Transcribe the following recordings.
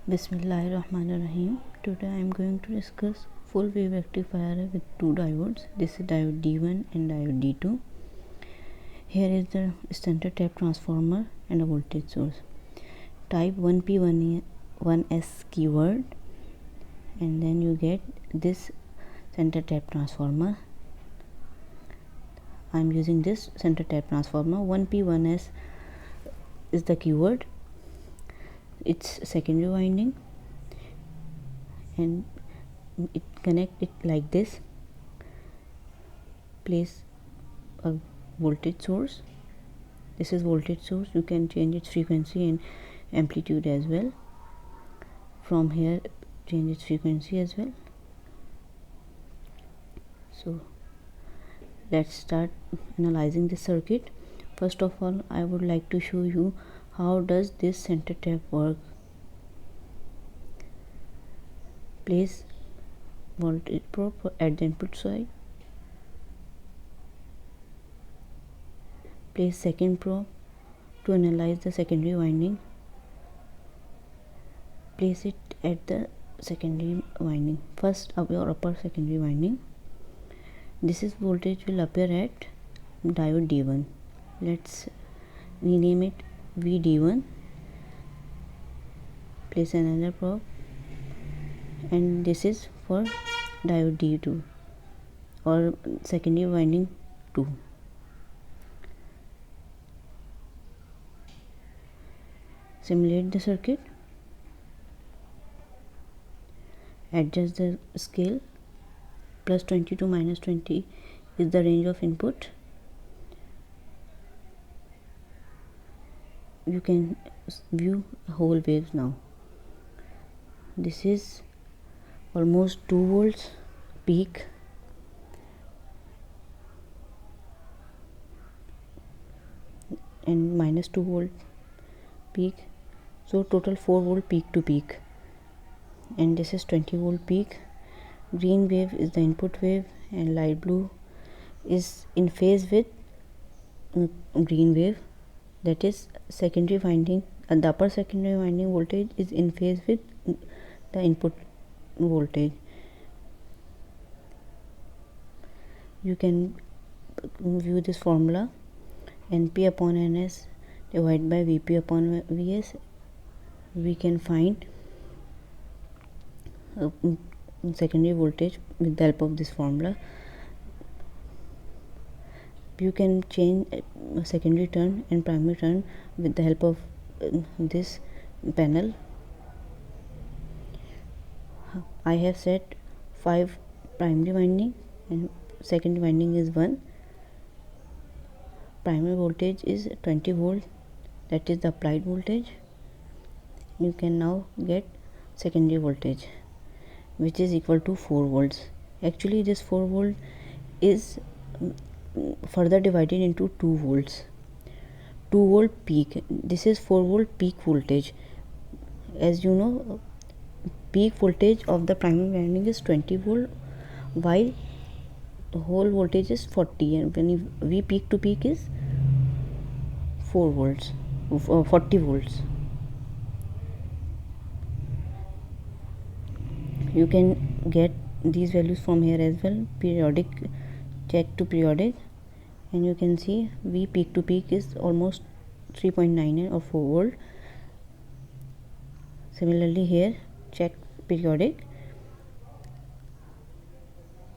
Bismillahirrahmanirrahim. Today I am going to discuss full wave rectifier with two diodes. This is diode D1 and diode D2. Here is the center tap transformer and a voltage source. Type 1P1S keyword and then you get this center tap transformer. I am using this center tap transformer. 1P1S is the keyword. It's secondary winding and it connect it like this. Place a voltage source. This is voltage source. You can change its frequency and amplitude as well. From here change its frequency as well. So let's start analyzing the circuit. First of all, I would like to show you how does this center tap work. Place voltage probe at the input side. Place second probe to analyze the secondary winding. Place it at the secondary winding, first upper secondary winding. This is voltage will appear at diode D1. Let's rename it VD1. Place another probe and this is for diode D2 or secondary winding 2. Simulate the circuit. Adjust the scale. Plus 20 to minus 20 is the range of input. You can view whole waves now. This is almost 2 volts peak. And minus 2 volt peak. So total 4 volt peak to peak. And this is 20 volt peak. Green wave is the input wave and light blue is in phase with green wave, that is secondary winding. The upper secondary winding voltage is in phase with the input voltage. You can view this formula: NP upon NS divided by VP upon VS. We can find secondary voltage with the help of this formula. You can change secondary turn and primary turn with the help of this panel. I have set 5 primary winding and secondary winding is 1. Primary voltage is 20 volt, that is the applied voltage. You can now get secondary voltage, which is equal to 4 volts. Actually this 4 volt is further divided into 2 volts. 2 volt peak. This is 4 volt peak voltage. As you know, peak voltage of the primary winding is 20 volt while the whole voltage is 40, and when we peak to peak is 4 volts, 40 volts. You can get these values from here as well. Periodic, check to periodic, and you can see V peak to peak is almost 3.99 or 4 volt. Similarly here, check periodic,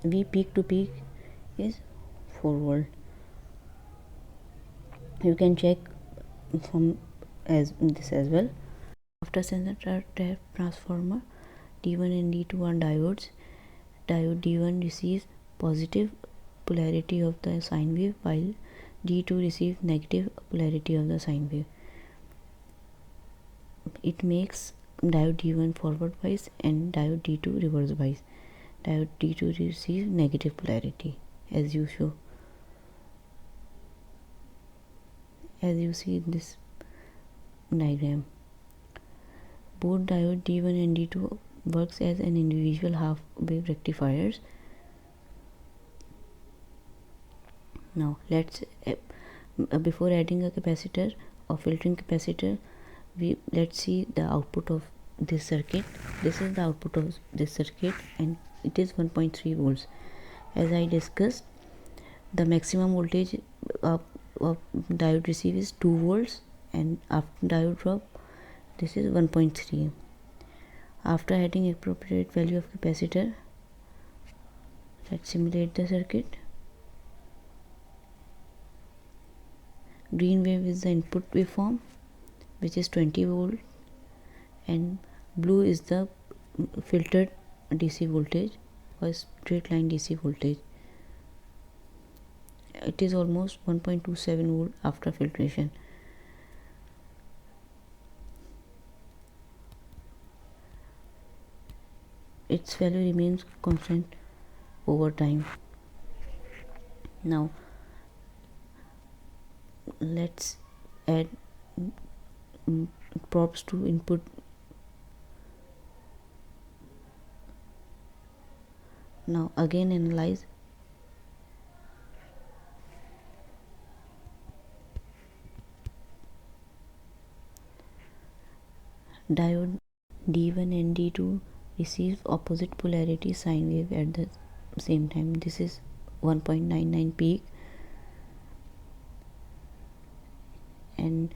V peak to peak is 4 volt. You can check from as this as well. After center tap transformer, D1 and D2 are diodes. Diode D1 receives positive polarity of the sine wave while D2 receives negative polarity of the sine wave. It makes diode D1 forward bias and diode D2 reverse bias. Diode D2 receives negative polarity, as you show, as you see in this diagram. Both diode D1 and D2 works as an individual half wave rectifiers. Now let's before adding a capacitor or filtering capacitor, let's see the output of this circuit. This is the output of this circuit, and it is 1.3 volts. As I discussed, the maximum voltage of diode receive is 2 volts, and after diode drop, this is 1.3. After adding appropriate value of capacitor, let's simulate the circuit. Green wave is the input waveform, which is 20 volt, and blue is the filtered DC voltage or straight line DC voltage. It is almost 1.27 volt after filtration. Its value remains constant over time. Now let's add probes to input. Now again analyze. Diode D1 and D2 receive opposite polarity sine wave at the same time. This is 1.99 peak, and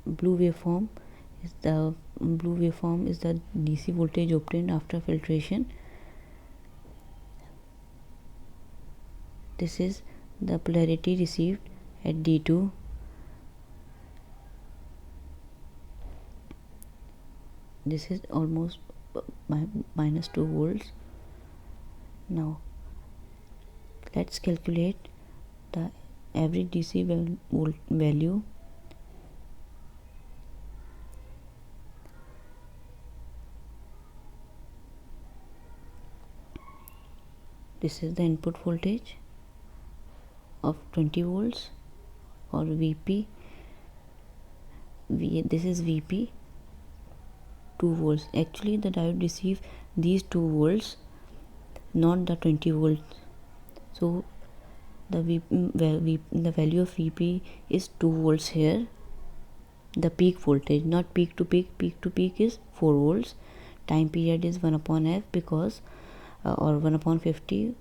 blue waveform is the DC voltage obtained after filtration. This is the polarity received at D2. This is almost minus 2 volts. Now let's calculate the average DC volt value. This is the input voltage of 20 volts or VP. This is VP, 2 volts. Actually the diode receive these 2 volts, not the 20 volts. So the value of VP is 2 volts here. The peak voltage, not peak to peak. Peak to peak is 4 volts. Time period is 1 upon f because or 1 upon 50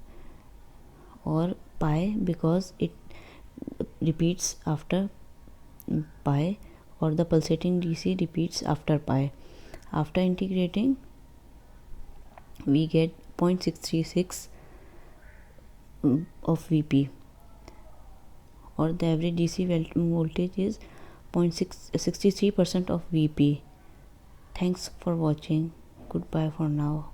or pi because it repeats after pi, or the pulsating DC repeats after pi. After integrating, we get 0.636 of VP, or the average DC voltage is 0.63% of VP. Thanks for watching. Goodbye for now.